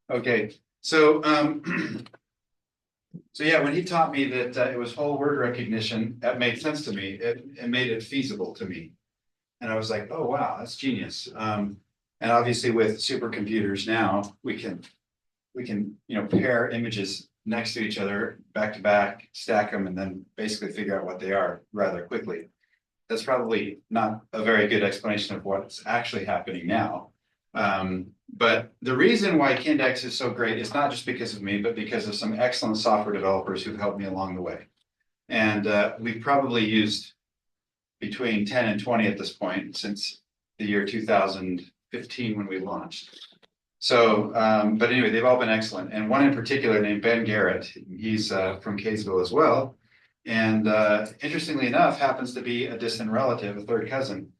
Okay, so so yeah, when he taught me that it was whole word recognition, that made sense to me. It made it feasible to me, and I was like, oh wow, that's genius. And obviously, with supercomputers now, we can pair images next to each other, back to back, stack them, and then basically figure out what they are rather quickly. That's probably not a very good explanation of what's actually happening now. But the reason why Kindex is so great is not just because of me, but because of some excellent software developers who've helped me along the way. And we've probably used between 10 and 20 at this point since the year 2015 when we launched. So, but anyway, they've all been excellent. And one in particular named Ben Garrett, he's from Kaysville as well. And interestingly enough, happens to be a distant relative, a third cousin.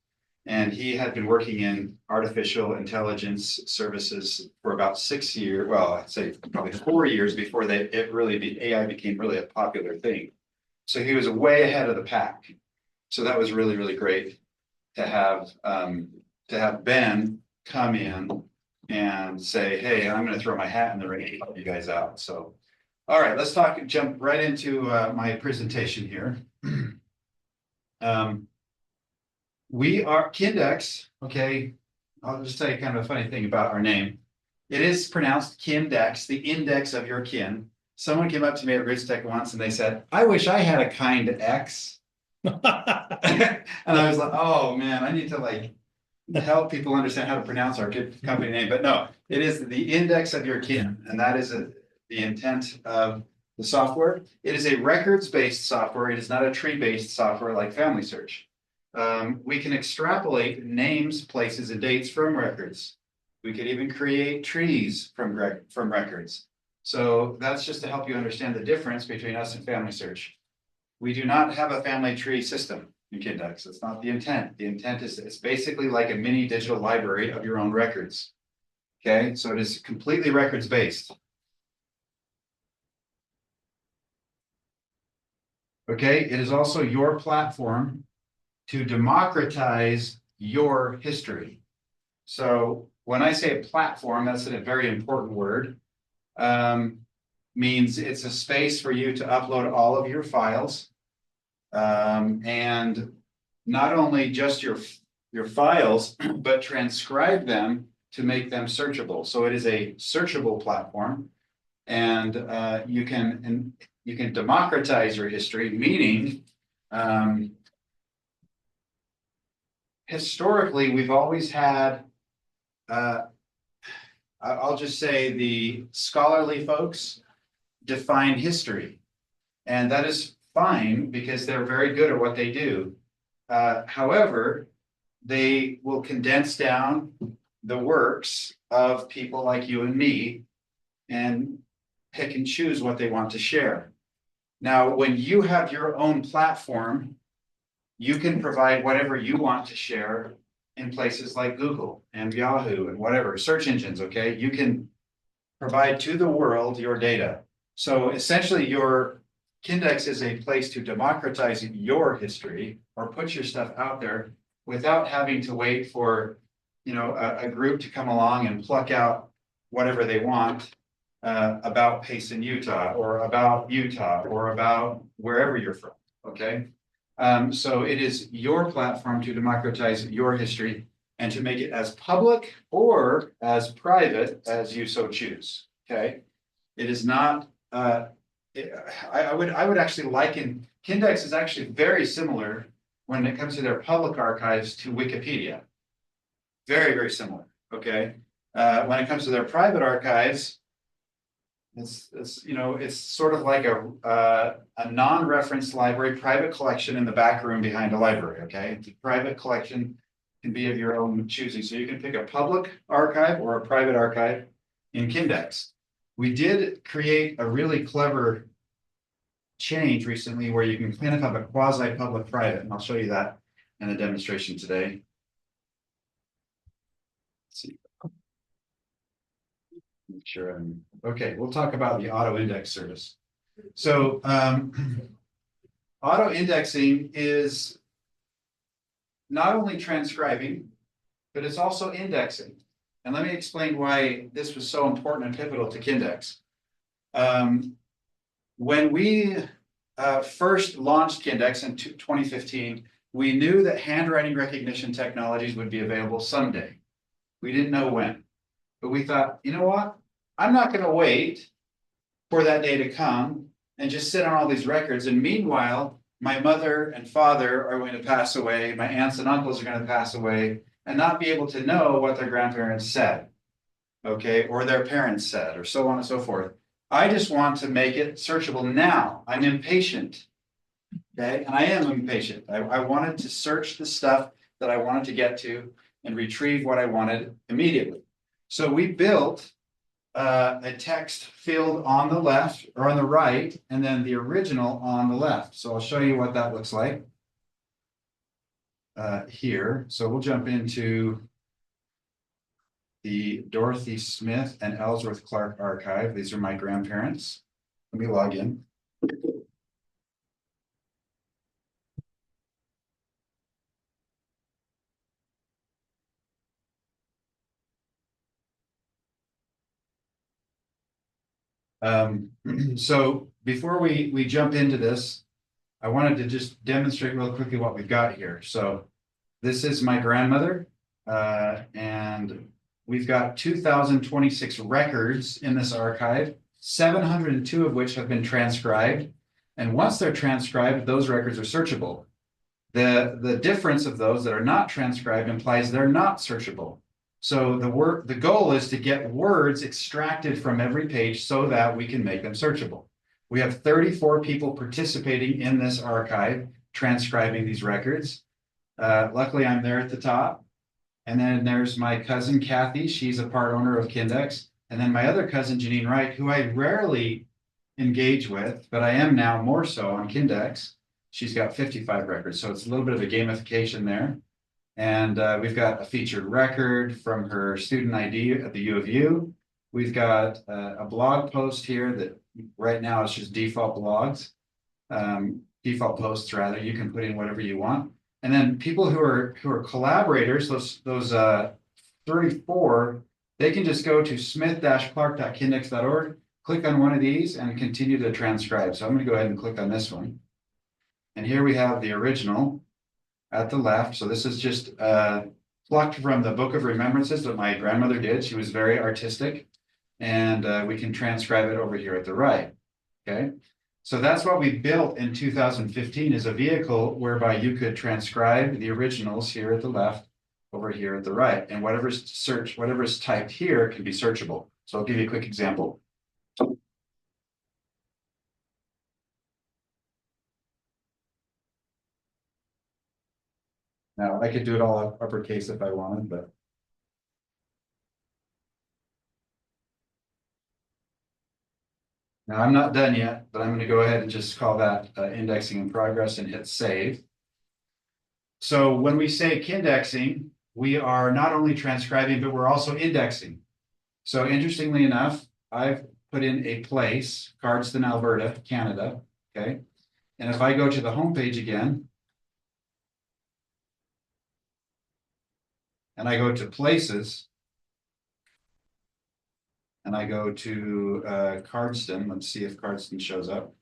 And he had been working in artificial intelligence services for about 6 years. Well, I'd say probably 4 years before AI became really a popular thing. So he was way ahead of the pack. So that was really, really great to have Ben come in and say, hey, I'm going to throw my hat in the ring to help you guys out. So, all right, let's jump right into my presentation here. We are Kindex, okay. I'll just tell you kind of a funny thing about our name. It is pronounced Kindex, the index of your kin. Someone came up to me at RidgeTech once and they said, I wish I had a kind X. And I was like, oh man, I need to help people understand how to pronounce our company name. But no, it is the index of your kin, and that is the intent of the software. It is a records-based software. It is not a tree-based software like Family Search. We can extrapolate names, places, and dates from records. We could even create trees from records. So that's just to help you understand the difference between us and Family Search. We do not have a family tree system in Kindex. That's not the intent. The intent is it's basically like a mini digital library of your own records. Okay, so it is completely records based. Okay, it is also your platform to democratize your history. So when I say a platform, that's a very important word. Means it's a space for you to upload all of your files. And not only just your files, but transcribe them to make them searchable. So it is a searchable platform, and you can democratize your history, meaning historically we've always had I'll just say the scholarly folks define history, and that is fine because they're very good at what they do. However, they will condense down the works of people like you and me and pick and choose what they want to share. Now, when you have your own platform, you can provide whatever you want to share in places like Google and Yahoo and whatever, search engines, okay? You can provide to the world your data. So essentially, your Kindex is a place to democratize your history or put your stuff out there without having to wait for a group to come along and pluck out whatever they want about Payson, Utah, or about wherever you're from, okay? So it is your platform to democratize your history and to make it as public or as private as you so choose, okay? It is not, I would actually liken, Kindex is actually very similar when it comes to their public archives to Wikipedia. Very, very similar, okay? When it comes to their private archives, it's sort of like a non-referenced library, private collection in the back room behind a library, okay? The private collection can be of your own choosing. So you can pick a public archive or a private archive in Kindex. We did create a really clever change recently where you can kind of have a quasi-public private, and I'll show you that in the demonstration today. Let's see. Make sure I'm okay. We'll talk about the auto index service. So auto indexing is not only transcribing, but it's also indexing. And let me explain why this was so important and pivotal to Kindex. When we first launched Kindex in 2015, we knew that handwriting recognition technologies would be available someday. We didn't know when, but we thought, you know what? I'm not going to wait for that day to come and just sit on all these records. And meanwhile, my mother and father are going to pass away. My aunts and uncles are going to pass away and not be able to know what their grandparents said, okay, or their parents said, or so on and so forth. I just want to make it searchable now. I'm impatient, okay, and I am impatient. I wanted to search the stuff that I wanted to get to and retrieve what I wanted immediately. So we built a text field on the left or on the right, and then the original on the left. So I'll show you what that looks like here. So we'll jump into the Dorothy Smith and Ellsworth Clark archive. These are my grandparents. Let me log in. So before we jump into this, I wanted to just demonstrate real quickly what we've got here. So this is my grandmother, and we've got 2,026 records in this archive, 702 of which have been transcribed. And once they're transcribed, those records are searchable. The difference of those that are not transcribed implies they're not searchable. So the goal is to get words extracted from every page so that we can make them searchable. We have 34 people participating in this archive, transcribing these records. Luckily, I'm there at the top. And then there's my cousin, Kathy. She's a part owner of Kindex. And then my other cousin, Janine Wright, who I rarely engage with, but I am now more so on Kindex. She's got 55 records. So it's a little bit of a gamification there. And we've got a featured record from her student ID at the U of U. We've got a blog post here that right now is just default blogs, default posts rather. You can put in whatever you want. And then people who are collaborators, those 34, they can just go to smith-clark.kindex.org, click on one of these and continue to transcribe. So I'm going to go ahead and click on this one. And here we have the original at the left. So this is just plucked from the Book of Remembrances that my grandmother did. She was very artistic, and we can transcribe it over here at the right. Okay, so that's what we built in 2015 is a vehicle whereby you could transcribe the originals here at the left, over here at the right, and whatever's typed here can be searchable. So I'll give you a quick example. Now, I could do it all uppercase if I wanted, but. Now, I'm not done yet, but I'm going to go ahead and just call that indexing in progress and hit save. So when we say Kindexing, we are not only transcribing, but we're also indexing. So interestingly enough, I've put in a place, Cardston, Alberta, Canada, okay? And if I go to the homepage again, and I go to places, and I go to Cardston, let's see if Cardston shows up.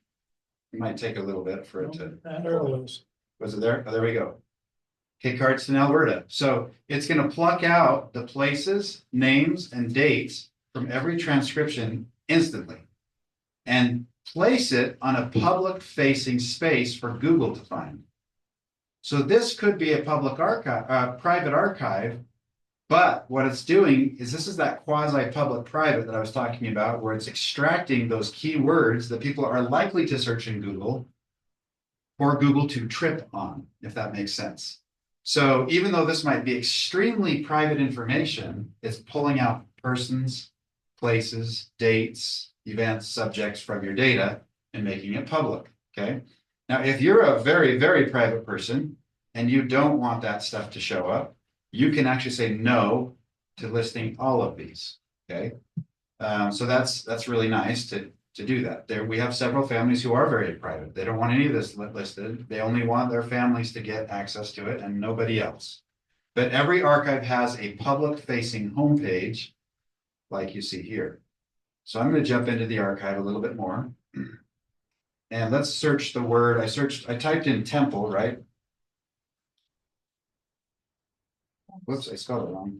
It might take a little bit for it to. There it is. Was it there? Oh, there we go. Okay, Cardston, Alberta. So it's going to pluck out the places, names, and dates from every transcription instantly and place it on a public-facing space for Google to find. So this could be a public archive, private archive, but what it's doing is this is that quasi-public private that I was talking about, where it's extracting those keywords that people are likely to search in Google for Google to trip on, if that makes sense. So even though this might be extremely private information, it's pulling out persons, places, dates, events, subjects from your data and making it public, okay? Now, if you're a very, very private person and you don't want that stuff to show up, you can actually say no to listing all of these, okay? So that's really nice to do that. There, we have several families who are very private. They don't want any of this listed. They only want their families to get access to it and nobody else. But every archive has a public facing homepage like you see here. So I'm going to jump into the archive a little bit more. And let's search the word. I typed in temple, right? Whoops, I spelled it wrong.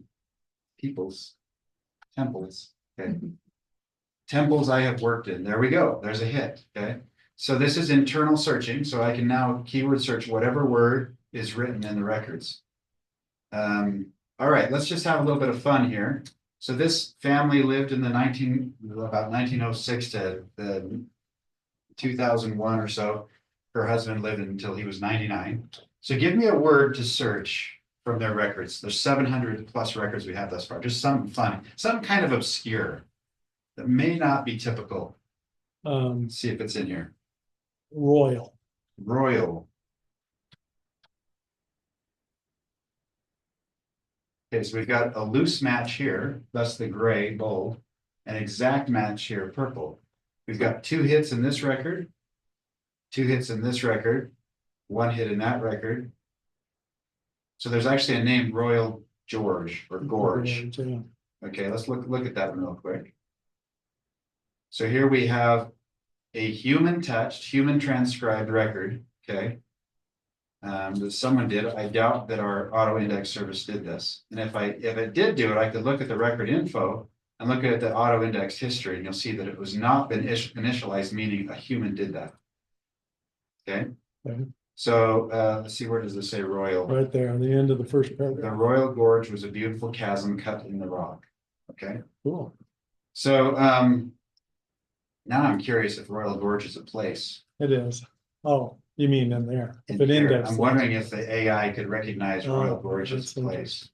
Temples. Okay. Temples I have worked in. There we go. There's a hit. Okay. So this is internal searching. So I can now keyword search whatever word is written in the records. All right, let's just have a little bit of fun here. So this family lived in the about 1906 to the 2001 or so. Her husband lived until he was 99. So give me a word to search from their records. There's 700 plus records we have thus far. Just something fun, something kind of obscure that may not be typical. Let's see if it's in here. Royal. Royal. Okay, so we've got a loose match here, thus the gray bold, an exact match here, purple. We've got 2 hits in this record, 2 hits in this record, 1 hit in that record. So there's actually a name, Royal George or Gorge. Yeah. Okay, let's look at that one real quick. So here we have a human touched, human transcribed record. Okay. That someone did. I doubt that our auto index service did this. And if it did do it, I could look at the record info and look at the auto index history, and you'll see that it was not been initialized, meaning a human did that. Okay. So let's see, where does this say Royal? Right there on the end of the first The paragraph. Royal Gorge was a beautiful chasm cut in the rock. Okay. Cool. So now I'm curious if Royal Gorge is a place. It is. Oh, you mean in there? If In it here. indexed. I'm wondering if the AI could recognize Royal Oh, Gorge as that's a place.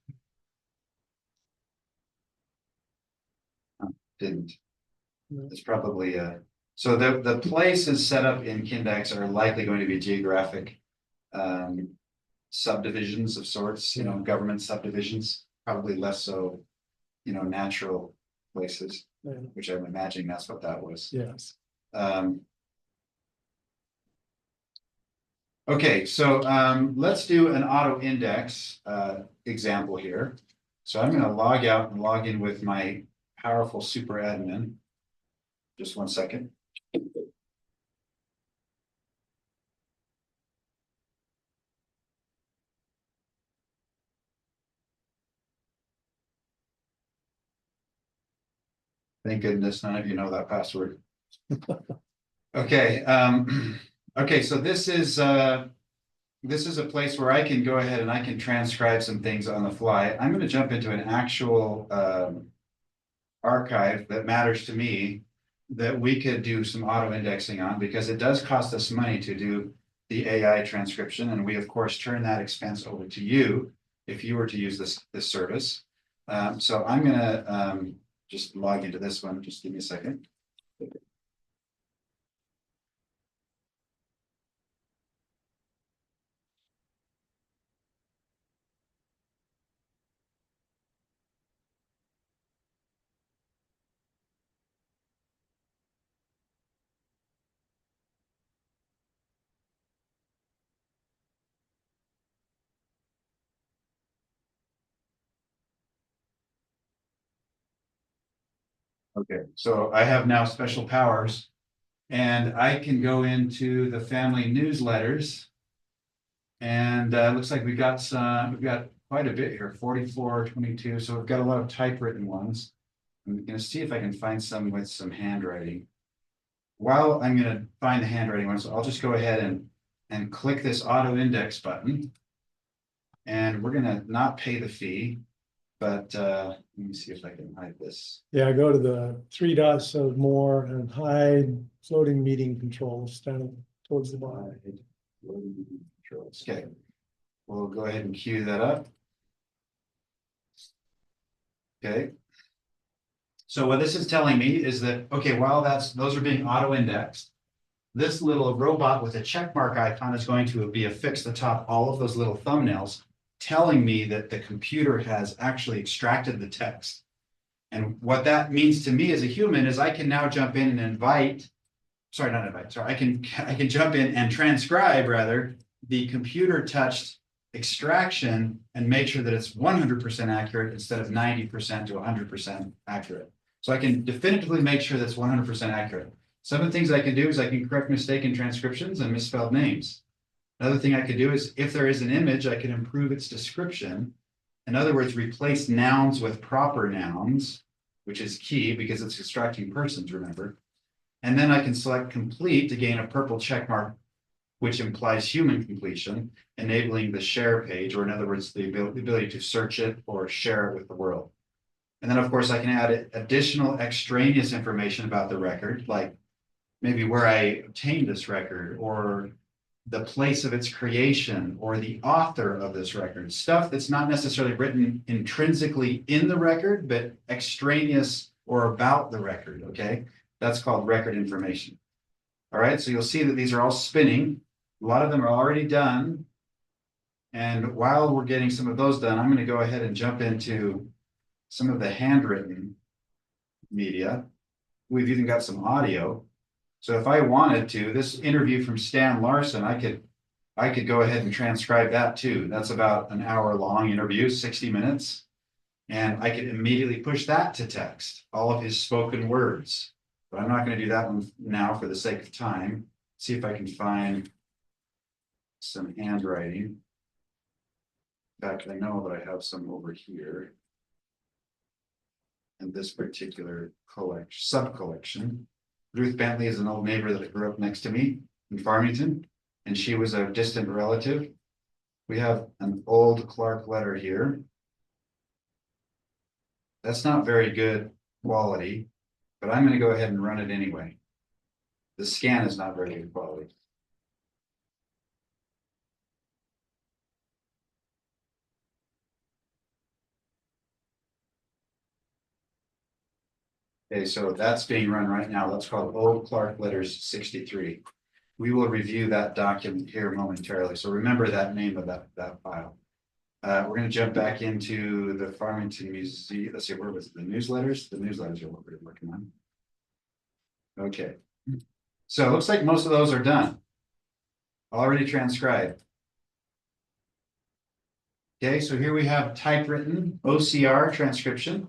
Didn't. No. It's probably so the places set up in Kindex are likely going to be geographic subdivisions of sorts, you know, government subdivisions, probably less so, you know, natural places, Yeah. which I'm imagining that's what that was. Yes. Okay, so let's do an auto index example here. So I'm going to log out and log in with my powerful super admin. Just 1 second. Thank goodness none of you know that password. Okay, okay, so this is a place where I can go ahead and I can transcribe some things on the fly. I'm going to jump into an actual archive that matters to me that we could do some auto indexing on, because it does cost us money to do the AI transcription, and we of course turn that expense over to you if you were to use this service. So I'm going to just log into this one. Just give me a second. Okay, so I have now special powers, and I can go into the family newsletters. And looks like we've got quite a bit here, 44, 22. So we've got a lot of typewritten ones. I'm going to see if I can find some with some handwriting. While I'm going to find the handwriting ones, I'll just go ahead and click this auto index button. And we're going to not pay the fee, but let me see if I can hide this. Yeah, go to the 3 dots of more and hide floating meeting controls down towards the bottom. Okay, we'll go ahead and queue that up. Okay. So what this is telling me is that, okay, while those are being auto-indexed, this little robot with a check mark icon is going to be affixed atop all of those little thumbnails, telling me that the computer has actually extracted the text. And what that means to me as a human is I can now jump in and I can jump in and transcribe rather the computer touched extraction and make sure that it's 100% accurate instead of 90% to 100% accurate. So I can definitively make sure that's 100% accurate. Some of the things I can do is I can correct mistaken transcriptions and misspelled names. Another thing I could do is if there is an image, I can improve its description. In other words, replace nouns with proper nouns, which is key because it's extracting persons, remember. And then I can select complete to gain a purple check mark, which implies human completion, enabling the share page, or in other words, the ability to search it or share it with the world. And then, of course, I can add additional extraneous information about the record, like maybe where I obtained this record, or the place of its creation, or the author of this record, stuff that's not necessarily written intrinsically in the record, but extraneous or about the record, okay? That's called record information. All right, so you'll see that these are all spinning. A lot of them are already done. And while we're getting some of those done, I'm going to go ahead and jump into some of the handwritten media. We've even got some audio. So if I wanted to, this interview from Stan Larson, I could go ahead and transcribe that too. That's about an hour-long interview, 60 minutes. And I could immediately push that to text, all of his spoken words. But I'm not going to do that one now for the sake of time. See if I can find some handwriting. In fact, I know that I have some over here in this particular sub-collection. Ruth Bentley is an old neighbor that grew up next to me in Farmington, and she was a distant relative. We have an old Clark letter here. That's not very good quality, but I'm going to go ahead and run it anyway. The scan is not very good quality. Okay, so that's being run right now. That's called Old Clark Letters 63. We will review that document here momentarily. So remember that name of that file. We're going to jump back into the Farmington Museum. Let's see, where was it? The newsletters? The newsletters are what we're working on. Okay. So it looks like most of those are done. Already transcribed. Okay, so here we have typewritten OCR transcription.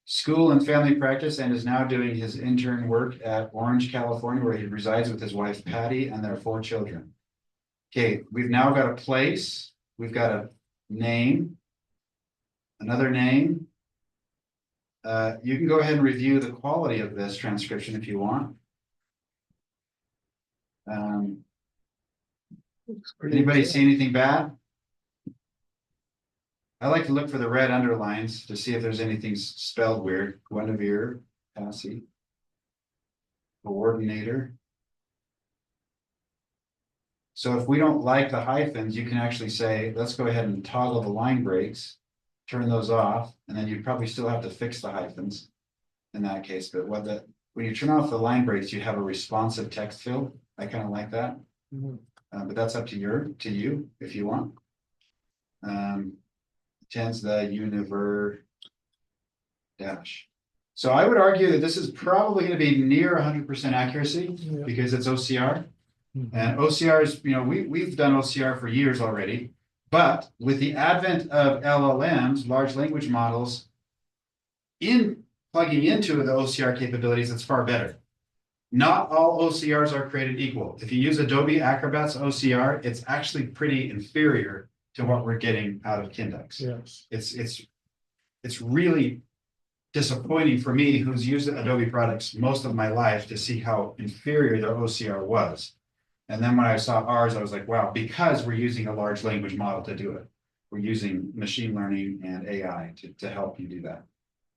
School and family practice, and is now doing his intern work at Orange, California, where he resides with his wife, Patty, and their 4 children. Okay, we've now got a place. We've got a name, another name. You can go ahead and review the quality of this transcription if you want. Anybody see anything bad? I like to look for the red underlines to see if there's anything spelled weird. Guinevere, Passy, coordinator. So if we don't like the hyphens, you can actually say, let's go ahead and toggle the line breaks, turn those off, and then you'd probably still have to fix the hyphens in that case. But when you turn off the line breaks, you have a responsive text field. I kind of like that. But that's up to you if you want. Tens the univer dash. So I would argue that this is probably going to be near 100% accuracy because it's OCR. And OCR is, we've done OCR for years already, but with the advent of LLMs, large language models, in plugging into the OCR capabilities, it's far better. Not all OCRs are created equal. If you use Adobe Acrobat's OCR, it's actually pretty inferior to what we're getting out of Kindex. Yes. It's really disappointing for me, who's used Adobe products most of my life, to see how inferior their OCR was. And then when I saw ours, I was like, wow, because we're using a large language model to do it. We're using machine learning and AI to help you do that.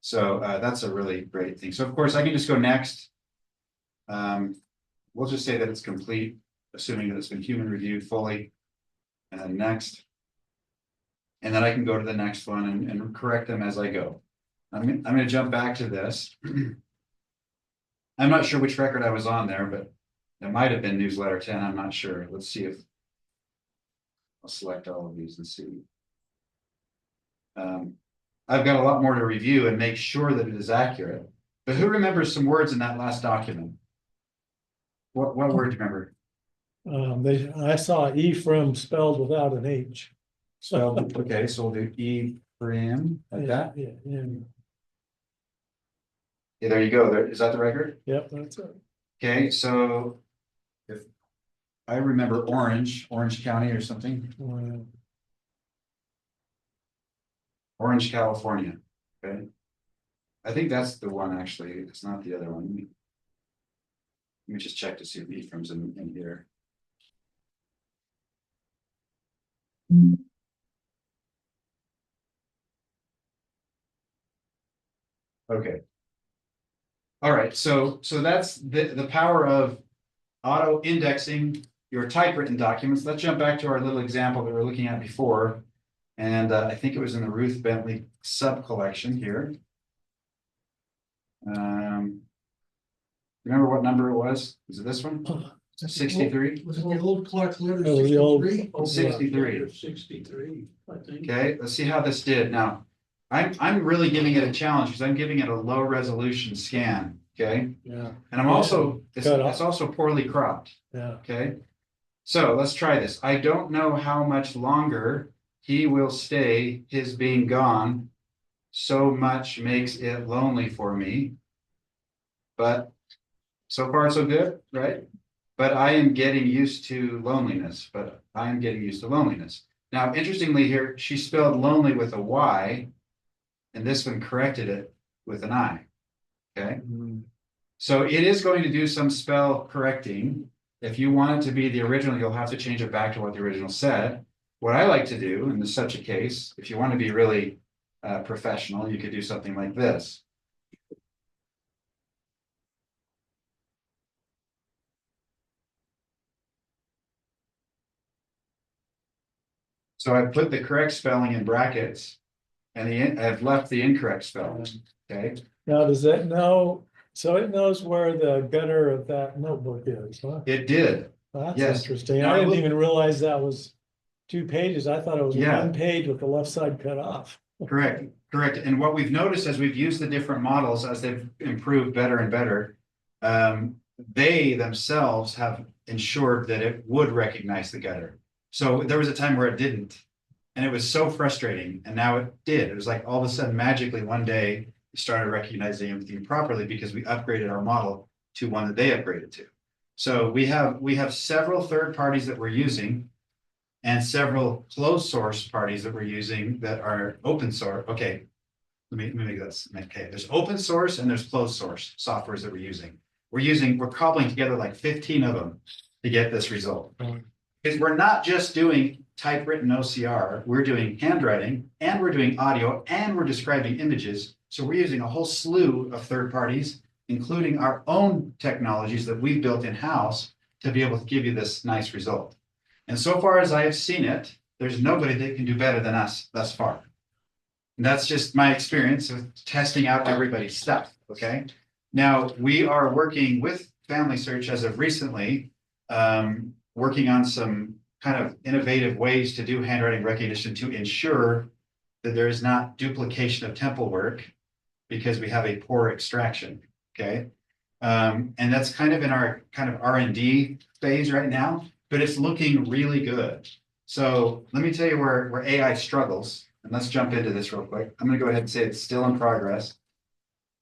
So that's a really great thing. So of course I can just go next. We'll just say that it's complete, assuming that it's been human reviewed fully. And then next. And then I can go to the next one and correct them as I go. I'm going to jump back to this. I'm not sure which record I was on there, but it might have been newsletter 10. I'm not sure. Let's see if I'll select all of these and see. I've got a lot more to review and make sure that it is accurate. But who remembers some words in that last document? What word do you remember? I saw Ephraim spelled without an H. So, okay, so we'll do E prim like that. Yeah, yeah, Yeah, there you go. There, is that the record? yep, that's it. Okay, so if I remember Orange County or something, Orange, California. Okay. I think that's the one actually. It's not the other one. Let me just check to see if Ephraim's in here. Okay. All right, so that's the power of auto indexing your typewritten documents. Let's jump back to our little example that we were looking at before. And I think it was in the Ruth Bentley sub collection here. Remember what number it was? Was it this one? 63? Was it the old Clark letter That was the old- 63? 63. 63, I think. Okay, let's see how this did. Now, I'm really giving it a challenge because I'm giving it a low resolution scan. Okay, Yeah, and I'm also Cut off. it's also poorly cropped. yeah. Okay, so let's try this. I don't know how much longer he will stay. His being gone so much makes it lonely for me. But so far so good, right? But I am getting used to loneliness. Now, interestingly here, she spelled lonely with a Y, and this one corrected it with an I. Okay. So it is going to do some spell correcting. If you want it to be the original, you'll have to change it back to what the original said. What I like to do in such a case, if you want to be really professional, you could do something like this. So I put the correct spelling in brackets and I've left the incorrect spelling, okay? Now, does that know, so it knows where the gutter of that notebook is, huh? It did, That's yes. interesting. Now, I didn't look- even realize that was 2 pages. I thought it was Yeah. 1 page with the left side cut off. correct. And what we've noticed as we've used the different models, as they've improved better and better, they themselves have ensured that it would recognize the gutter. So there was a time where it didn't. And it was so frustrating. And now it did. It was like all of a sudden, magically, one day, it started recognizing everything properly because we upgraded our model to one that they upgraded to. So we have several third parties that we're using and several closed source parties that we're using that are open source. Okay, let me make this. Okay, there's open source and there's closed source softwares that we're using. We're cobbling together like 15 of them to get this result. Because we're not just doing typewritten OCR, we're doing handwriting and we're doing audio and we're describing images. So we're using a whole slew of third parties, including our own technologies that we've built in-house to be able to give you this nice result. And so far as I have seen it, there's nobody that can do better than us thus far. And that's just my experience of testing out everybody's stuff, okay? Now, we are working with Family Search as of recently, working on some kind of innovative ways to do handwriting recognition to ensure that there is not duplication of temple work because we have a poor extraction, okay? And that's kind of in our kind of R&D phase right now, but it's looking really good. So let me tell you where AI struggles, and let's jump into this real quick. I'm gonna go ahead and say it's still in progress.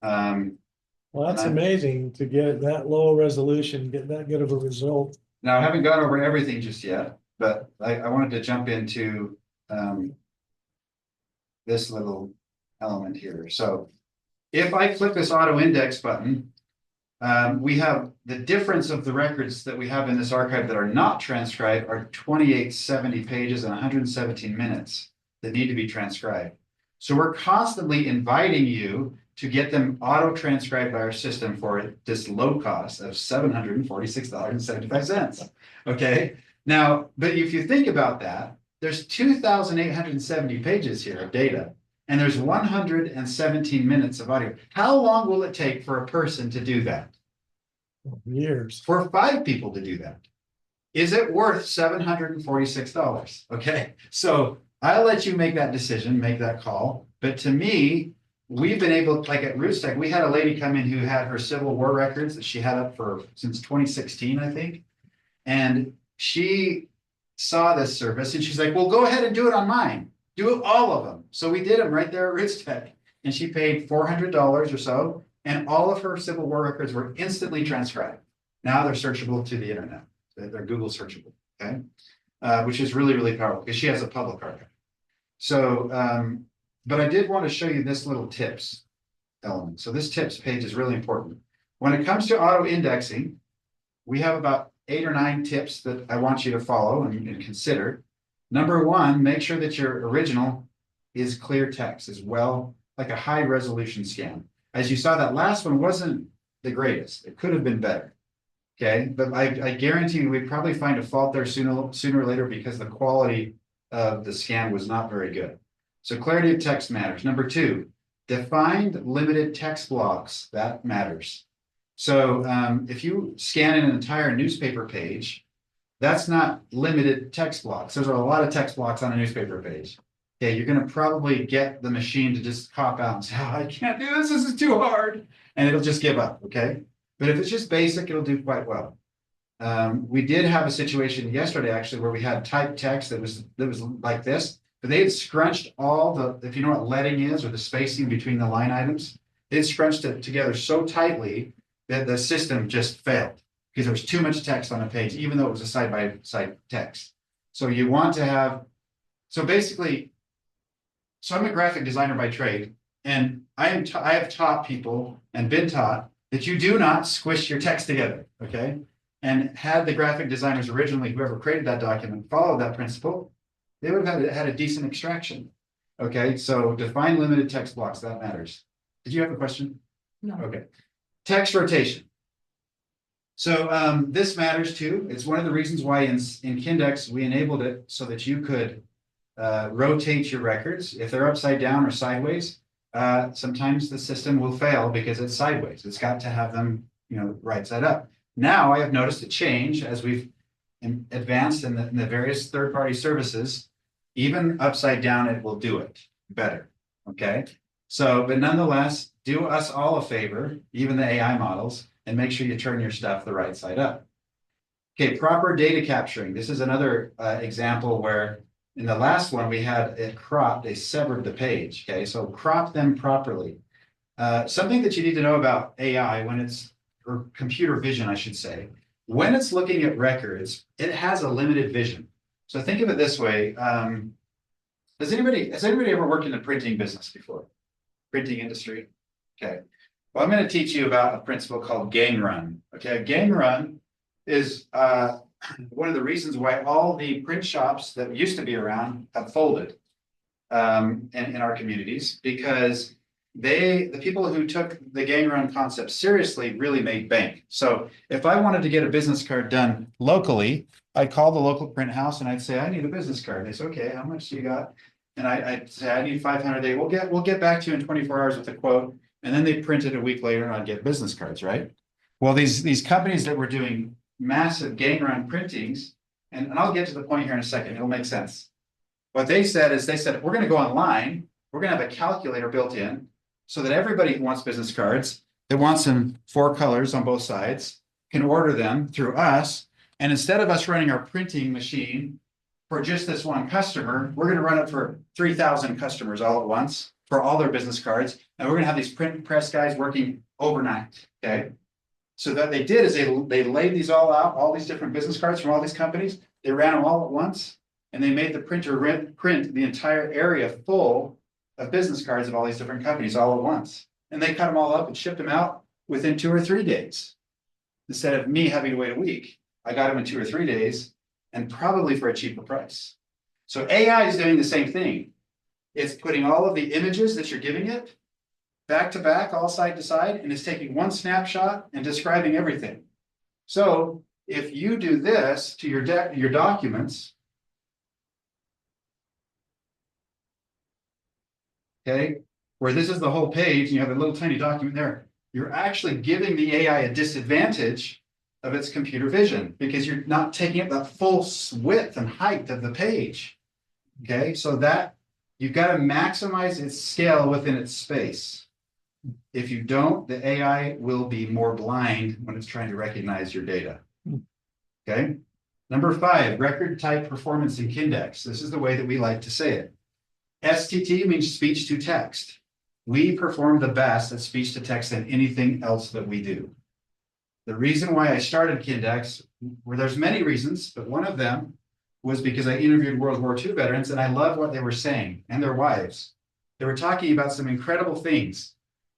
Well, that's And amazing to get that low resolution, get that good of a result. Now, I haven't gone over everything just yet, but I wanted to jump into this little element here. So if I click this auto index button, we have the difference of the records that we have in this archive that are not transcribed are 2870 pages and 117 minutes that need to be transcribed. So we're constantly inviting you to get them auto transcribed by our system for this low cost of $746.75. Okay. Now, but if you think about that, there's 2,870 pages here of data, and there's 117 minutes of audio. How long will it take for a person to do that? Years. For 5 people to do that? Is it worth $746? Okay. So I'll let you make that decision, make that call. But to me, we've been able, like at Rootstack, we had a lady come in who had her Civil War records that she had up for since 2016, I think. And she saw this service and she's like, well, go ahead and do it on mine. Do it, all of them. So we did them right there at Rich Tech. And she paid $400 or so, and all of her Civil War records were instantly transcribed. Now they're searchable to the internet. They're Google searchable, okay? Which is really, really powerful because she has a public archive. So, but I did want to show you this little tips element. So this tips page is really important. When it comes to auto indexing, we have about 8 or 9 tips that I want you to follow and consider. Number one, make sure that your original is clear text as well, like a high resolution scan. As you saw, that last one wasn't the greatest. It could have been better. Okay, but I guarantee you we'd probably find a fault there sooner or later because the quality of the scan was not very good. So clarity of text matters. Number two, defined limited text blocks. That matters. So if you scan an entire newspaper page, that's not limited text blocks. There's a lot of text blocks on a newspaper page. Okay, you're going to probably get the machine to just cop out and say, oh, I can't do this. This is too hard. And it'll just give up. Okay. But if it's just basic, it'll do quite well. We did have a situation yesterday, actually, where we had typed text that was like this, but they had scrunched all the, if you know what leading is, or the spacing between the line items, they had scrunched it together so tightly that the system just failed because there was too much text on a page, even though it was a side-by-side text. So you want to have, so basically, so I'm a graphic designer by trade, and I have taught people and been taught that you do not squish your text together, okay? And had the graphic designers originally, whoever created that document, followed that principle, they would have had a decent extraction, okay? So define limited text blocks, that matters. Did you have a question? No. Okay. Text rotation. So this matters too. It's one of the reasons why in Kindex, we enabled it so that you could rotate your records. If they're upside down or sideways, sometimes the system will fail because it's sideways. It's got to have them, right side up. Now I have noticed a change as we've advanced in the various third-party services. Even upside down, it will do it better. Okay. So, but nonetheless, do us all a favor, even the AI models, and make sure you turn your stuff the right side up. Okay, proper data capturing. This is another example where in the last one we had it cropped, they severed the page. Okay, so crop them properly. Something that you need to know about AI when it's, or computer vision, I should say, when it's looking at records, it has a limited vision. So think of it this way. Has anybody ever worked in the printing business before? Printing industry? Okay. Well, I'm going to teach you about a principle called gang run. Okay, a gang run is one of the reasons why all the print shops that used to be around have folded in our communities, because the people who took the gang run concept seriously really made bank. So if I wanted to get a business card done locally, I'd call the local print house and I'd say, I need a business card. They say, okay, how much do you got? And I'd say, I need 500. We'll get back to you in 24 hours with a quote. And then they print it a week later and I'd get business cards, right? Well, these companies that were doing massive gang run printings, and I'll get to the point here in a second, it'll make sense. What they said is, we're going to go online, we're going to have a calculator built in so that everybody who wants business cards, that wants them 4 colors on both sides, can order them through us. And instead of us running our printing machine for just this one customer, we're going to run it for 3,000 customers all at once for all their business cards. And we're going to have these print press guys working overnight, okay? So that they did is they laid these all out, all these different business cards from all these companies. They ran them all at once, and they made the printer print the entire area full of business cards of all these different companies all at once. And they cut them all up and shipped them out within 2 or 3 days. Instead of me having to wait a week, I got them in 2 or 3 days, and probably for a cheaper price. So AI is doing the same thing. It's putting all of the images that you're giving it back to back, all side to side, and it's taking one snapshot and describing everything. So if you do this to your documents, okay, where this is the whole page and you have a little tiny document there, you're actually giving the AI a disadvantage of its computer vision because you're not taking up the full width and height of the page. Okay, so that you've got to maximize its scale within its space. If you don't, the AI will be more blind when it's trying to recognize your data. Okay. Number 5, record type performance in Kindex. This is the way that we like to say it. STT means speech to text. We perform the best at speech to text than anything else that we do. The reason why I started Kindex, where there's many reasons, but one of them was because I interviewed World War II veterans and I love what they were saying and their wives. They were talking about some incredible things.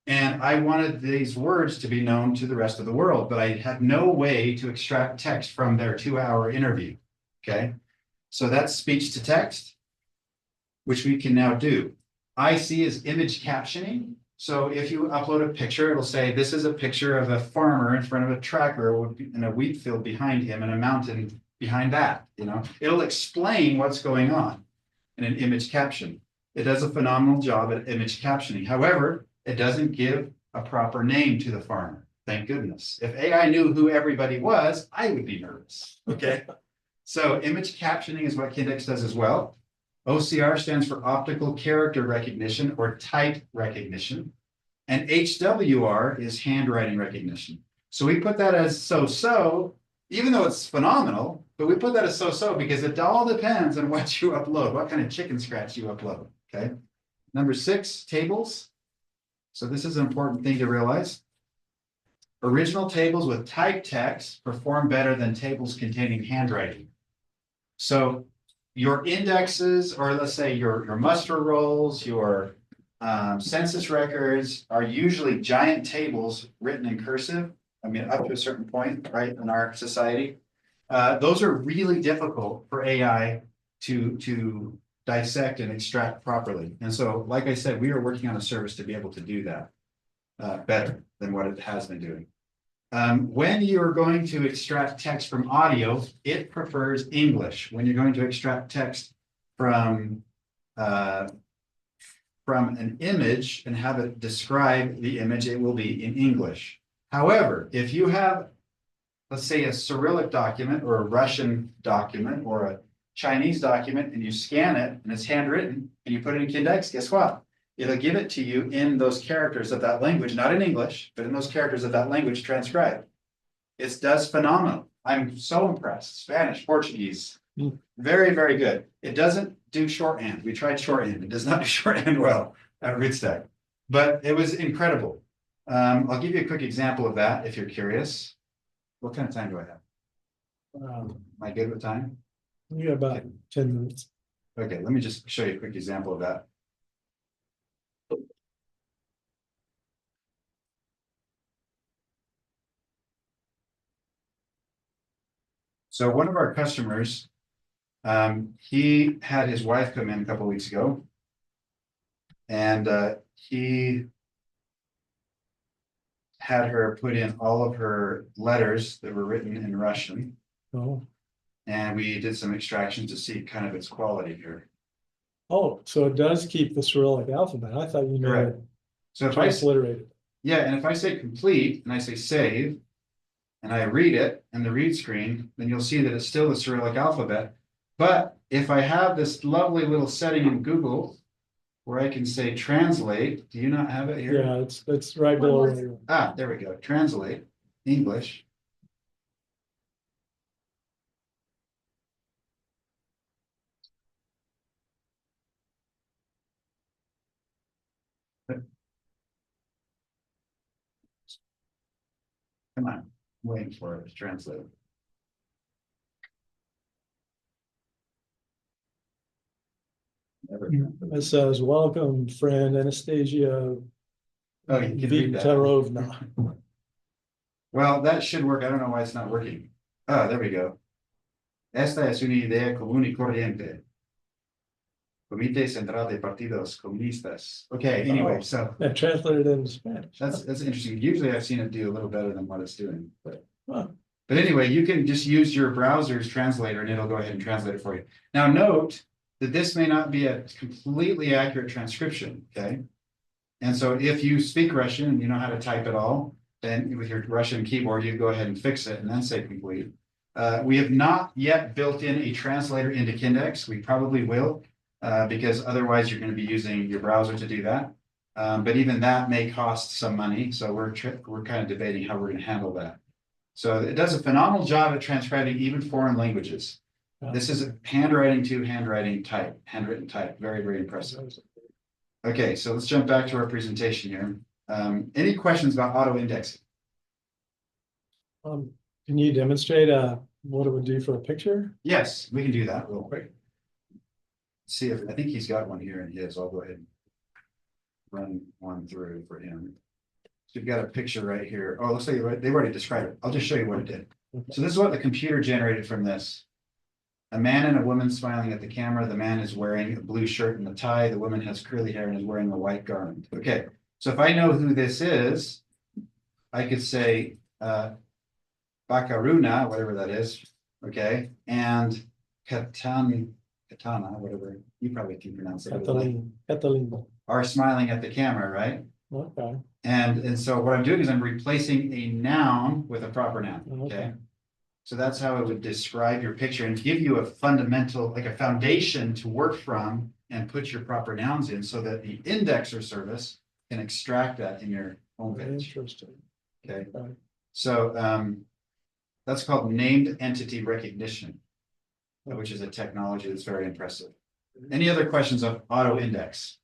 And I wanted these words to be known to the rest of the world, but I had no way to extract text from their 2-hour interview. Okay. So that's speech to text, which we can now do. IC is image captioning. So if you upload a picture, it'll say, this is a picture of a farmer in front of a tractor in a wheat field behind him and a mountain behind that. It'll explain what's going on in an image caption. It does a phenomenal job at image captioning. However, it doesn't give a proper name to the farmer. Thank goodness. If AI knew who everybody was, I would be nervous. Okay. So image captioning is what Kindex does as well. OCR stands for optical character recognition or type recognition. And HWR is handwriting recognition. So we put that as so-so, even though it's phenomenal, but we put that as so-so because it all depends on what you upload, what kind of chicken scratch you upload. Okay. Number 6, tables. So this is an important thing to realize. Original tables with typed text perform better than tables containing handwriting. So your indexes, or let's say your muster rolls, your census records are usually giant tables written in cursive. I mean, up to a certain point, right, in our society. Those are really difficult for AI to dissect and extract properly. And so, like I said, we are working on a service to be able to do that better than what it has been doing. When you're going to extract text from audio, it prefers English. When you're going to extract text from an image and have it describe the image, it will be in English. However, if you have, let's say, a Cyrillic document or a Russian document or a Chinese document and you scan it and it's handwritten and you put it in Kindex, guess what? It'll give it to you in those characters of that language, not in English, but in those characters of that language transcribed. It does phenomenal. I'm so impressed. Spanish, Portuguese, very, very good. It doesn't do shorthand. We tried shorthand. It does not do shorthand well at Rootstack, but it was incredible. I'll give you a quick example of that if you're curious. What kind of time do I have? Am I good with time? You got about 10 minutes. Okay, let me just show you a quick example of that. So one of our customers, he had his wife come in a couple of weeks ago, and he had her put in all of her letters that were written in Russian. Oh, And we did some extractions to see kind of its quality here. oh, so it does keep the Cyrillic alphabet. I thought you Correct. know So it if I, transliterated. yeah, and if I say complete and I say save, and I read it in the read screen, then you'll see that it's still the Cyrillic alphabet. But if I have this lovely little setting in Google where I can say translate, do you not have it here? Yeah, it's right below. Ah, there we go. Translate English. Come on, I'm waiting for it to translate. Never. It says, welcome, friend Anastasia Oh, you can read that. Viktorovna. Well, that should work. I don't know why it's not working. Oh, there we go. Esta es una idea común y corriente. Comité Central de Partidos Comunistas. Okay, anyway, so Yeah, translated into Spanish. that's interesting. Usually I've seen it do a little better than what it's doing, but Huh. anyway, you can just use your browser's translator and it'll go ahead and translate it for you. Now note that this may not be a completely accurate transcription, okay? And so if you speak Russian and you know how to type it all, then with your Russian keyboard, you go ahead and fix it and then say complete. We have not yet built in a translator into Kindex. We probably will, because otherwise you're going to be using your browser to do that. But even that may cost some money. So we're kind of debating how we're going to handle that. So it does a phenomenal job at transcribing even foreign languages. This is handwriting to handwriting type, handwritten type, very, very impressive. Okay, so let's jump back to our presentation here. Any questions about auto indexing? Can you demonstrate what it would do for a picture? Yes, we can do that real quick. See if, I think he's got one here in his, I'll go ahead and run one through for him. So you've got a picture right here. Oh, looks like they've already described it. I'll just show you what it did. So this is what the computer generated from this. A man and a woman smiling at the camera. The man is wearing a blue shirt and a tie. The woman has curly hair and is wearing a white garment. Okay, so if I know who this is, I could say Bakaruna, whatever that is, okay, and Katana, whatever, you probably can pronounce it. Catalina. Are smiling at the camera, right? Okay. And so what I'm doing is I'm replacing a noun with a proper noun, okay? Okay. So that's how it would describe your picture and give you a fundamental, like a foundation to work from and put your proper nouns in so that the indexer service can extract that in your homepage, Interesting. okay? Okay. So that's called named entity recognition, which is a technology that's very impressive. Any other questions of auto index?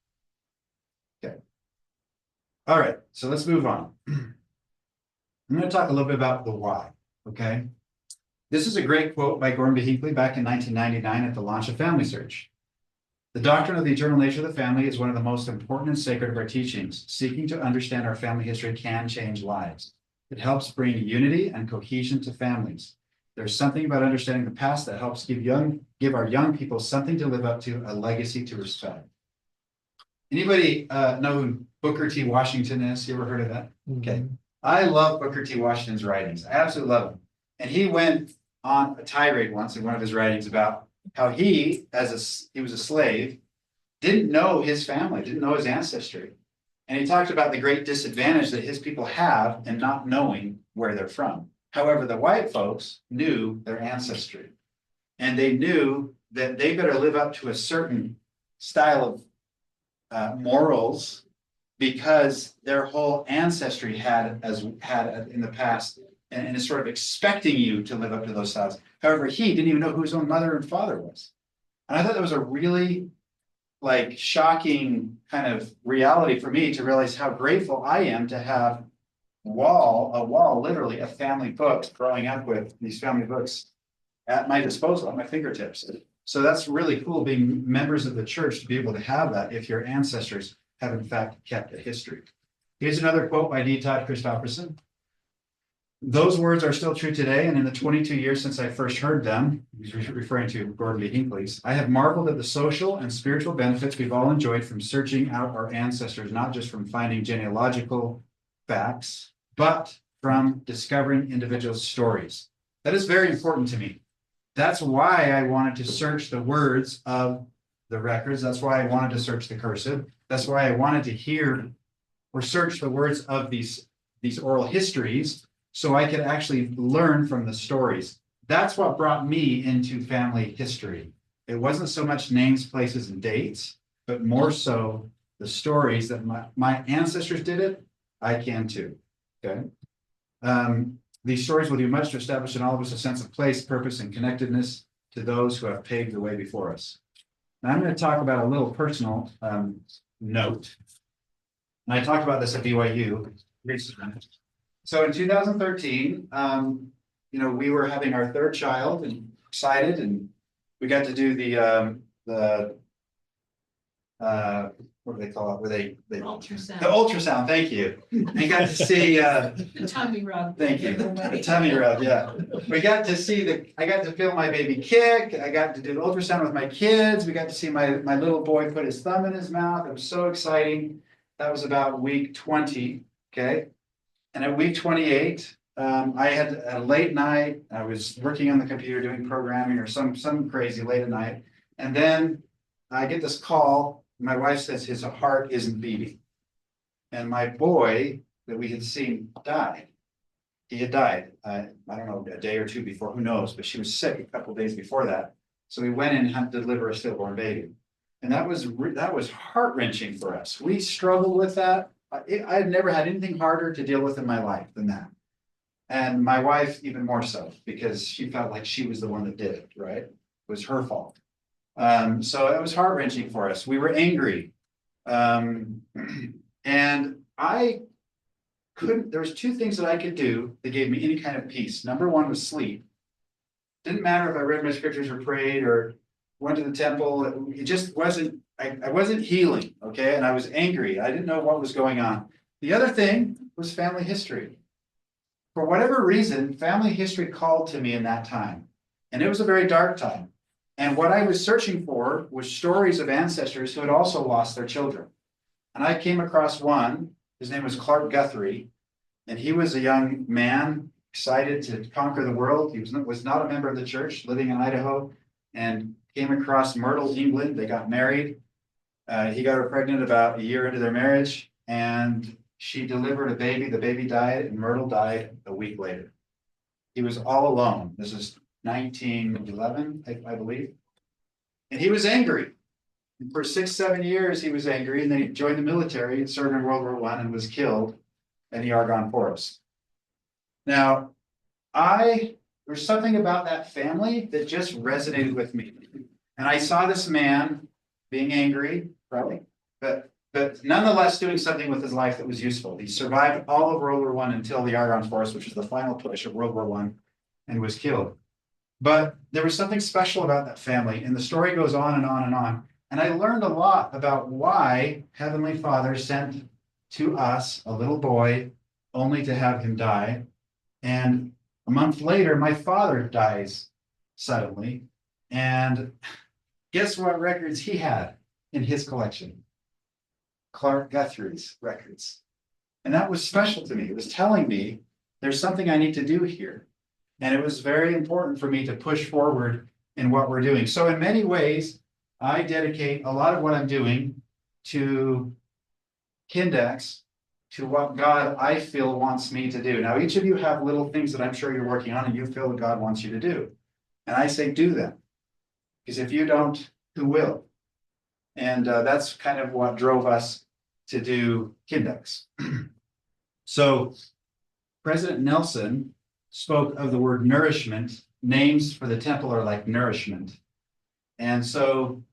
Okay. All right, so let's move on. I'm going to talk a little bit about the why, okay? This is a great quote by Gordon B. Hinckley back in 1999 at the launch of Family Search. The doctrine of the eternal nature of the family is one of the most important and sacred of our teachings. Seeking to understand our family history can change lives. It helps bring unity and cohesion to families. There's something about understanding the past that helps give our young people something to live up to, a legacy to respect. Anybody know who Booker T. Washington is? You ever heard of that? Okay. I love Booker T. Washington's writings. I absolutely love him. And he went on a tirade once in one of his writings about how he was a slave, didn't know his family, didn't know his ancestry. And he talked about the great disadvantage that his people have in not knowing where they're from. However, the white folks knew their ancestry, and they knew that they better live up to a certain style of morals because their whole ancestry had in the past, and is sort of expecting you to live up to those styles. However, he didn't even know who his own mother and father was. And I thought that was a really shocking kind of reality for me to realize how grateful I am to have a wall, literally a family book, growing up with these family books at my disposal, at my fingertips. So that's really cool being members of the church to be able to have that if your ancestors have in fact kept a history. Here's another quote by D. Todd Christofferson. Those words are still true today, and in the 22 years since I first heard them, he's referring to Gordon B. Hinckley's, I have marveled at the social and spiritual benefits we've all enjoyed from searching out our ancestors, not just from finding genealogical facts, but from discovering individuals' stories. That is very important to me. That's why I wanted to search the words of the records. That's why I wanted to search the cursive. That's why I wanted to hear or search the words of these oral histories, so I could actually learn from the stories. That's what brought me into family history. It wasn't so much names, places, and dates, but more so the stories that my ancestors did it, I can too, okay? These stories will do much to establish in all of us a sense of place, purpose, and connectedness to those who have paved the way before us. Now I'm going to talk about a little personal note. And I talked about this at BYU recently. So in 2013, we were having our third child and excited, and we got to do the what do they call it? Where they Ultrasound. The ultrasound. Thank you. And got to see. The tummy rub. Thank you. The tummy rub. Yeah. We got to see I got to feel my baby kick. I got to do the ultrasound with my kids. We got to see my little boy put his thumb in his mouth. It was so exciting. That was about week 20. Okay. And at week 28, I had a late night. I was working on the computer doing programming or some crazy late at night. And then I get this call. My wife says his heart isn't beating. And my boy that we had seen died. He had died, I don't know, a day or two before, who knows, but she was sick a couple of days before that. So we went in and had to deliver a stillborn baby. And that was heart-wrenching for us. We struggled with that. I had never had anything harder to deal with in my life than that. And my wife even more so, because she felt like she was the one that did it, right? It was her fault. So it was heart-wrenching for us. We were angry. And I couldn't, there was two things that I could do that gave me any kind of peace. Number one was sleep. Didn't matter if I read my scriptures or prayed or went to the temple. It just wasn't, I wasn't healing, okay? And I was angry. I didn't know what was going on. The other thing was family history. For whatever reason, family history called to me in that time. And it was a very dark time. And what I was searching for was stories of ancestors who had also lost their children. And I came across one, his name was Clark Guthrie, and he was a young man excited to conquer the world. He was not a member of the church, living in Idaho, and came across Myrtle, England. They got married. He got her pregnant about a year into their marriage, and she delivered a baby. The baby died, and Myrtle died a week later. He was all alone. This is 1911, I believe. And he was angry. And for 6-7 years, he was angry, and then he joined the military and served in World War I and was killed in the Argonne Forest. Now, there's something about that family that just resonated with me. And I saw this man being angry, probably, but nonetheless doing something with his life that was useful. He survived all of World War I until the Argonne Forest, which was the final push of World War I, and was killed. But there was something special about that family, and the story goes on and on and on. And I learned a lot about why Heavenly Father sent to us a little boy only to have him die. And a month later, my father dies suddenly. And guess what records he had in his collection? Clark Guthrie's records. And that was special to me. It was telling me there's something I need to do here. And it was very important for me to push forward in what we're doing. So in many ways, I dedicate a lot of what I'm doing to Kindex, to what God, I feel, wants me to do. Now, each of you have little things that I'm sure you're working on and you feel that God wants you to do. And I say, do them. Because if you don't, who will? And that's kind of what drove us to do Kindex. So President Nelson spoke of the word nourishment. Names for the temple are like nourishment. And so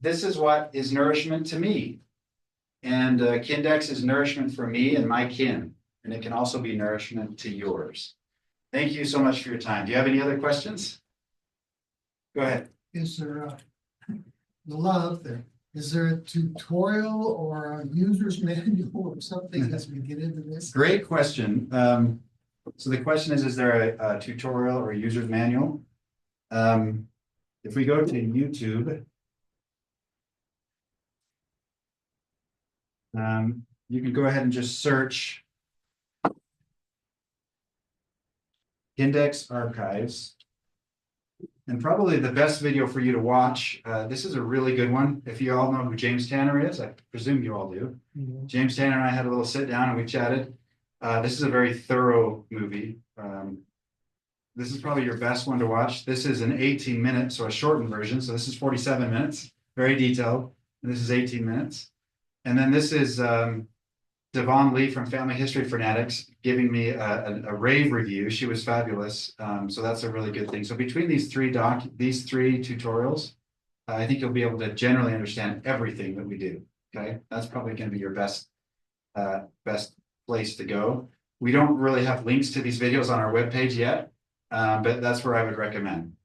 this is what is nourishment to me. And Kindex is nourishment for me and my kin. And it can also be nourishment to yours. Thank you so much for your time. Do you have any other questions? Go ahead. Is there a lot out there? Is there a tutorial or a user's manual or something as we get into this? Great question. So the question is there a tutorial or a user's manual? If we go to YouTube, you can go ahead and just search Kindex Archives. And probably the best video for you to watch, this is a really good one. If you all know who James Tanner is, I presume you all do. Mhm. James Tanner and I had a little sit down and we chatted. This is a very thorough movie. This is probably your best one to watch. This is an 18-minute, so a shortened version. So this is 47 minutes, very detailed. And this is 18 minutes. And then this is Devon Lee from Family History Fanatics giving me a rave review. She was fabulous. So that's a really good thing. So between these three tutorials, I think you'll be able to generally understand everything that we do. Okay, that's probably going to be your best place to go. We don't really have links to these videos on our webpage yet, but that's where I would recommend.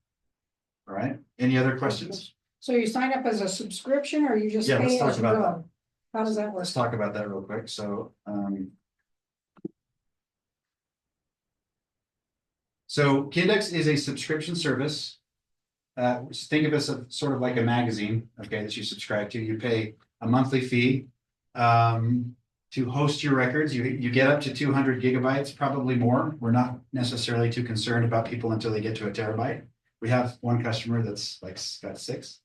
All right. Any other questions? So you sign up as a subscription or you just Yeah, let's pay talk as you about go? How does that work? Let's talk about that real quick. So Kindex is a subscription service. Think of us as sort of like a magazine, okay, that you subscribe to. You pay a monthly fee to host your records. You get up to 200 gigabytes, probably more. We're not necessarily too concerned about people until they get to a terabyte. We have one customer that's like got 6.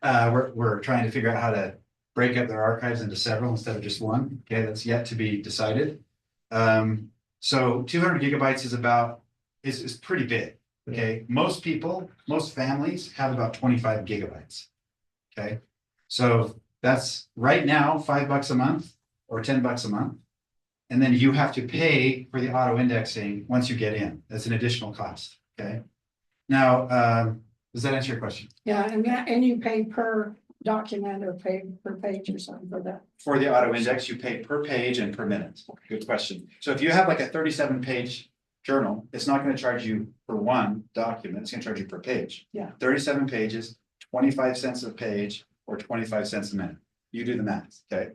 We're trying to figure out how to break up their archives into several instead of just one. Okay, that's yet to be decided. So 200 gigabytes is pretty big. Okay, most families have about 25 gigabytes. Okay, so that's right now $5 a month or $10 a month. And then you have to pay for the auto indexing once you get in. That's an additional cost, okay? Now, does that answer your question? Yeah, and you pay per document or pay per page or something for that. For the auto index, you pay per page and per minute. Good question. So if you have like a 37-page journal, it's not gonna charge you for one document, it's gonna charge you per page. Yeah. 37 pages, 25 cents a page, or 25 cents a minute. You do the math, okay?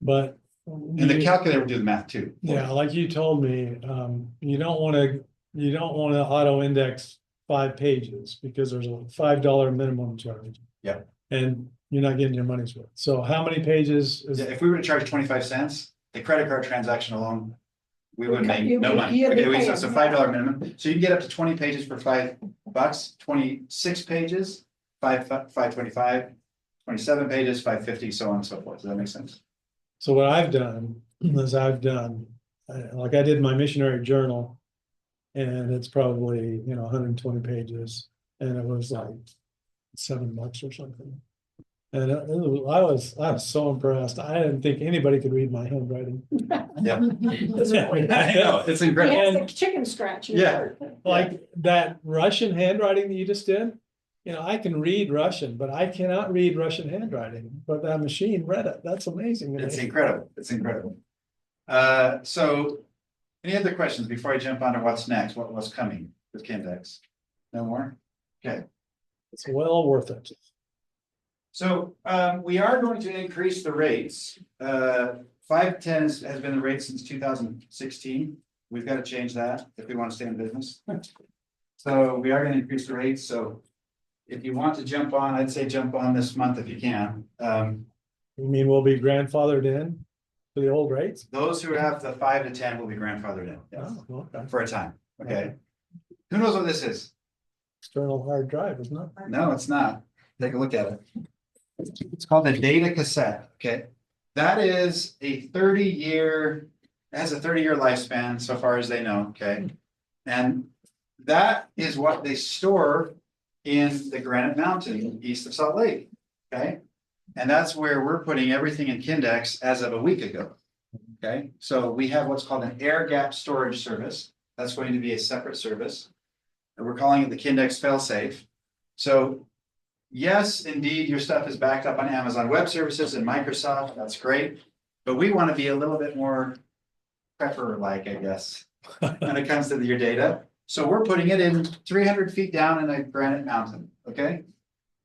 But. And the calculator will do the math too. Yeah, like you told me, you don't wanna auto index 5 pages because there's a $5 minimum charge. Yep. And you're not getting your money's worth. So how many pages is? Yeah, if we were to charge 25 cents, the credit card transaction alone, we wouldn't make You- no money. you'd be Okay, so paying, it's a yeah. $5 minimum. So you can get up to 20 pages for $5, 26 pages, 525, 27 pages, 550, so on and so forth. Does that make sense? So what I've done is like I did my missionary journal. And it's probably, 120 pages, and it was like $7 or something. And I was so impressed. I didn't think anybody could read my handwriting. Yeah. I know, it's He incredible. has the chicken scratch. Yeah. Like that Russian handwriting that you just did, I can read Russian, but I cannot read Russian handwriting, but that machine read it. That's amazing. to It's me. incredible. It's incredible. So any other questions before I jump on to what's next, what's coming with Kindex? No more? Okay. It's well worth it. So we are going to increase the rates. 510 has been the rate since 2016. We've got to change that if we want to stay in business. So we are going to increase the rates. So if you want to jump on, I'd say jump on this month if you can. You mean we'll be grandfathered in for the old rates? Those who have the 5 to 10 will be grandfathered in, yes, Oh, okay. for a time. Okay. Who knows what this is? External hard drive, isn't it? No, it's not. Take a look at it. It's called a data cassette, okay? That is a 30-year, has a 30-year lifespan so far as they know, okay? And that is what they store in the Granite Mountain east of Salt Lake, okay? And that's where we're putting everything in Kindex as of a week ago, okay? So we have what's called an air gap storage service. That's going to be a separate service. And we're calling it the Kindex failsafe. So yes, indeed, your stuff is backed up on Amazon Web Services and Microsoft. That's great. But we want to be a little bit more prepper-like, I guess, when it comes to your data. So we're putting it in 300 feet down in a granite mountain, okay?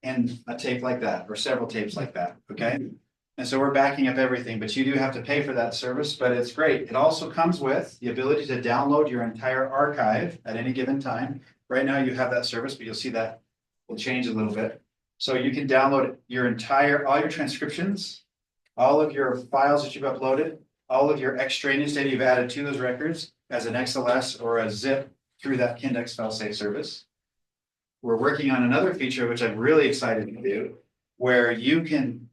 And a tape like that, or several tapes like that, okay? And so we're backing up everything, but you do have to pay for that service, but it's great. It also comes with the ability to download your entire archive at any given time. Right now you have that service, but you'll see that will change a little bit. So you can download all your transcriptions, all of your files that you've uploaded, all of your extraneous data you've added to those records as an XLS or a zip through that Kindex failsafe service. We're working on another feature, which I'm really excited to do, where you can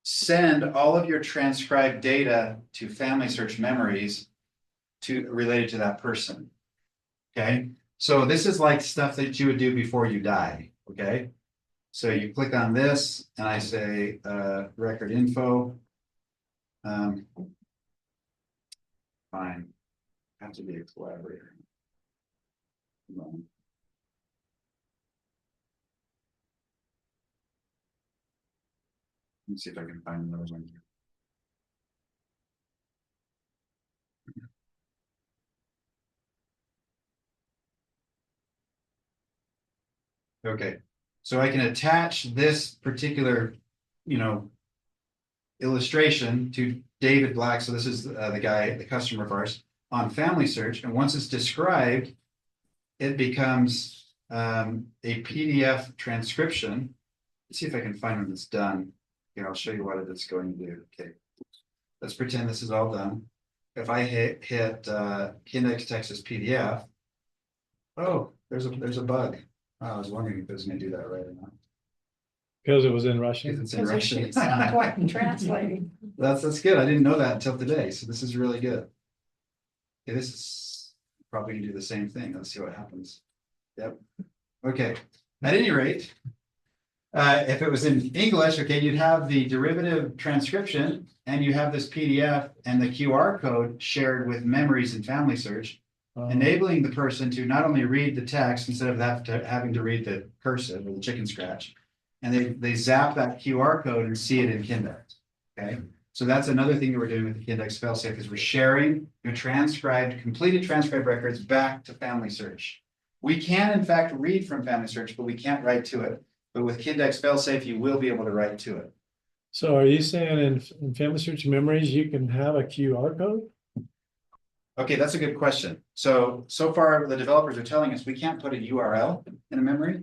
send all of your transcribed data to Family Search memories related to that person. Okay, so this is like stuff that you would do before you die. Okay, so you click on this and I say record info. Fine, have to be a collaborator. No. Let me see if I can find another one here. Okay, so I can attach this particular, illustration to David Black. So this is the guy, the customer of ours on Family Search. And once it's described, it becomes a PDF transcription. Let's see if I can find when it's done. Here, I'll show you what it's going to do. Okay, let's pretend this is all done. If I hit Kindex Texas PDF, oh, there's a bug. I was wondering if it was going to do that right or not. Because it was in Russian. It's in Because Russian. it's not quite translating. That's good. I didn't know that until today. So this is really good. Okay, this is probably gonna do the same thing. Let's see what happens. Yep. Okay. At any rate, If it was in English, okay, you'd have the derivative transcription and you have this PDF and the QR code shared with memories and family search, enabling the person to not only read the text instead of having to read the cursive or the chicken scratch. And they zap that QR code and see it in Kindex. Okay. So that's another thing that we're doing with the Kindex failsafe is we're sharing your completed transcribed records back to family search. We can in fact read from family search, but we can't write to it. But with Kindex failsafe, you will be able to write to it. So are you saying in Family Search Memories, you can have a QR code? Okay, that's a good question. So far the developers are telling us we can't put a URL in a memory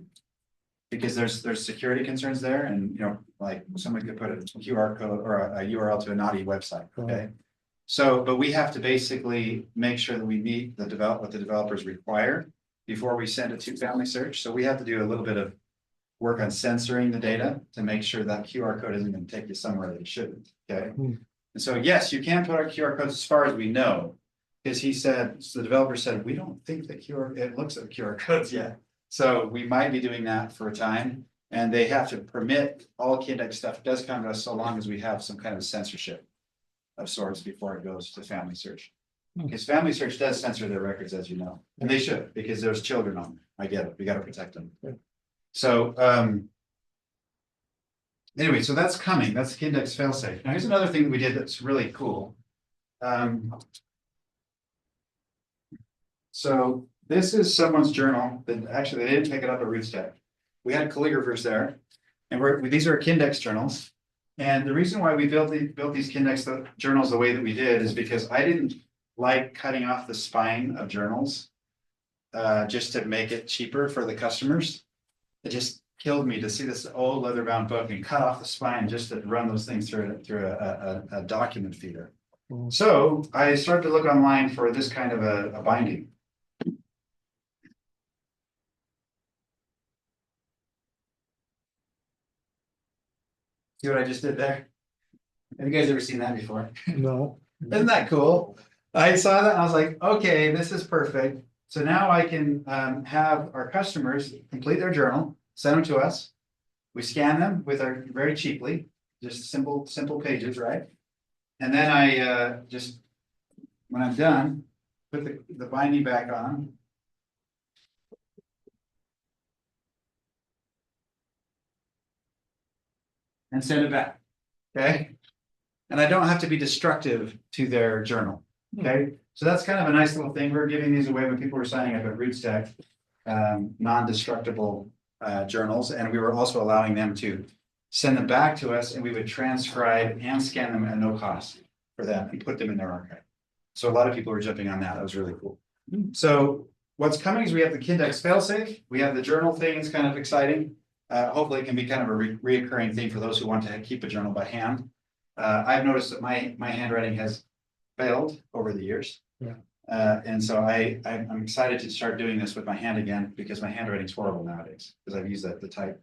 because there's security concerns there, and like someone could put a QR code or a URL to a naughty website. Okay. So, but we have to basically make sure that we meet what the developers require before we send it to family search. So we have to do a little bit of work on censoring the data to make sure that QR code isn't going to take you somewhere that it shouldn't. Okay. And so yes, you can put our QR codes as far as we know, because the developer said, we don't think that it looks at QR codes yet. So we might be doing that for a time, and they have to permit all Kindex stuff. It does come to us so long as we have some kind of censorship of sorts before it goes to family search. Because family search does censor their records, as you know, and they should, because there's children on them. I get it. We got to protect them. So anyway, so that's coming. That's Kindex failsafe. Now here's another thing that we did that's really cool. So this is someone's journal that actually they didn't pick it up at RootStack. We had calligraphers there, and these are Kindex journals. And the reason why we built these Kindex journals the way that we did is because I didn't like cutting off the spine of journals just to make it cheaper for the customers. It just killed me to see this old leather-bound book and cut off the spine just to run those things through a document feeder. So I started to look online for this kind of a binding. See what I just did there? Have you guys ever seen that before? No. Isn't that cool? I saw that and I was like, okay, this is perfect. So now I can have our customers complete their journal, send them to us. We scan them very cheaply, just simple pages, right? And then I when I'm done, put the binding back on. And send it back, okay? And I don't have to be destructive to their journal, okay? So that's kind of a nice little thing. We're giving these away when people were signing up at RootStack, non-destructible journals. And we were also allowing them to send them back to us, and we would transcribe and scan them at no cost for them and put them in their archive. So a lot of people were jumping on that. That was really cool. So what's coming is we have the Kindex failsafe. We have the journal thing. It's kind of exciting. Hopefully it can be kind of a reoccurring thing for those who want to keep a journal by hand. I've noticed that my handwriting has failed over the years. Yeah. And so I'm excited to start doing this with my hand again, because my handwriting's horrible nowadays because I've used the type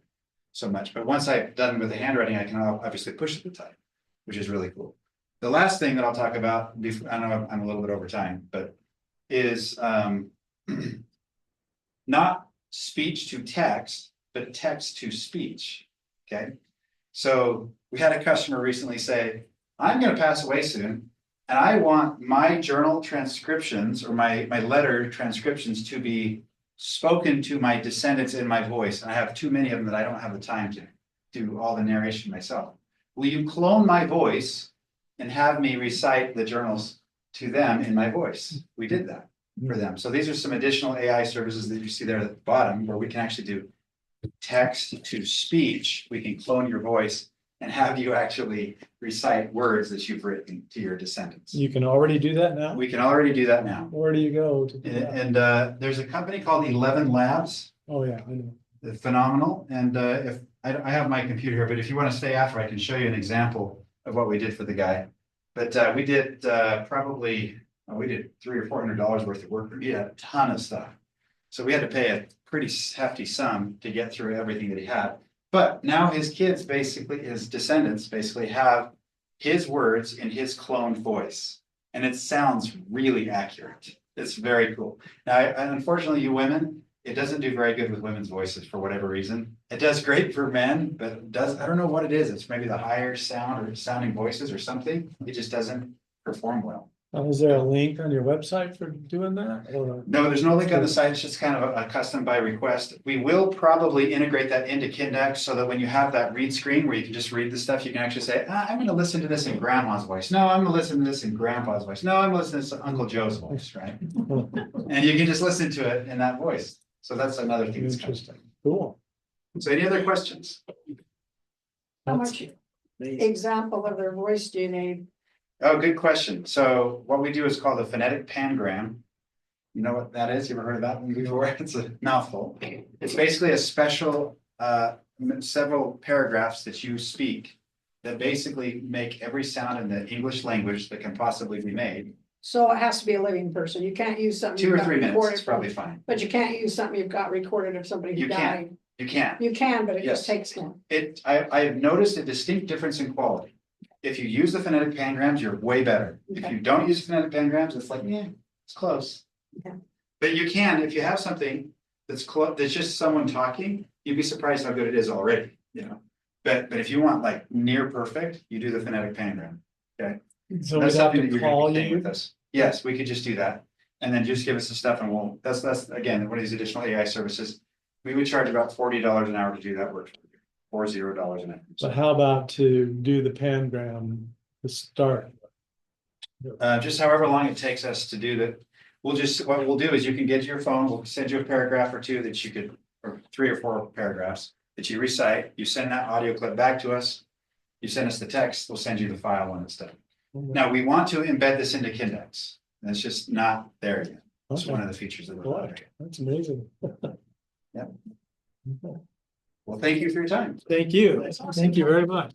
so much. But once I've done with the handwriting, I can obviously push it to type, which is really cool. The last thing that I'll talk about, I know I'm a little bit over time, but is not speech to text, but text to speech. Okay. So we had a customer recently say, I'm going to pass away soon, and I want my journal transcriptions or my letter transcriptions to be spoken to my descendants in my voice. And I have too many of them that I don't have the time to do all the narration myself. Will you clone my voice and have me recite the journals to them in my voice? We did that for them. So these are some additional AI services that you see there at the bottom, where we can actually do text to speech. We can clone your voice and have you actually recite words that you've written to your descendants. You can already do that now? We can already do that now. Where do you go to do that? And there's a company called 11 Labs. Oh, yeah, I know. They're phenomenal. And if I have my computer here, but if you want to stay after, I can show you an example of what we did for the guy. But we did we did $300 or $400 worth of work. We had a ton of stuff. So we had to pay a pretty hefty sum to get through everything that he had. But now his kids, basically, his descendants basically have his words in his cloned voice. And it sounds really accurate. It's very cool. Now, unfortunately, you women, it doesn't do very good with women's voices for whatever reason. It does great for men, but it does, I don't know what it is. It's maybe the higher sound or sounding voices or something. It just doesn't perform well. Is there a link on your website for doing that? Or No, there's no link on the site. It's just kind of a custom by request. We will probably integrate that into Kindex so that when you have that read screen where you can just read the stuff, you can actually say, I'm going to listen to this in grandma's voice. No, I'm going to listen to this in grandpa's voice. No, I'm going to listen to this in Uncle Joe's voice, right? And you can just listen to it in that voice. So that's another thing that's kind of interesting? Cool. So any other questions? How That's much amazing. example of their voice do you need? Oh, good question. So what we do is called a phonetic pangram. You know what that is? You ever heard of that one before? It's a mouthful. It's basically a special, several paragraphs that you speak that basically make every sound in the English language that can possibly be made. So it has to be a living person. You can't use something. 2 you've or got 3 minutes recorded is probably from- fine. But you can't use something you've got recorded of somebody who You can. died. You can. You can, but it just Yes. takes one. I have noticed a distinct difference in quality. If you use the phonetic pangrams, you're way better. If Okay. you don't use phonetic pangrams, it's like, yeah, it's close. Okay. But you can, if you have something that's that's just someone talking, you'd be surprised how good it is already, you know? But if you want like near perfect, you do the phonetic pangram. So That's we'd have something that to you're gonna call be staying you. with us. Yes, we could just do that. And then just give us the stuff and we'll, that's again, one of these additional AI services. We would charge about $40 an hour to do that work. Or $0 an hour. But how about to do the pangram to start? Just however long it takes us to do that. What we'll do is you can get your phone, we'll send you a paragraph or two that you could, or 3 or 4 paragraphs that you recite. You send that audio clip back to us. You send us the text, we'll send you the file when it's done. Now, we want to embed this into Kindex. And it's just not there yet. It's Okay. one of the features that we're Boy, adding. that's amazing. Yep. Well, thank you for your time. Thank you. That's awesome. Thank you very much.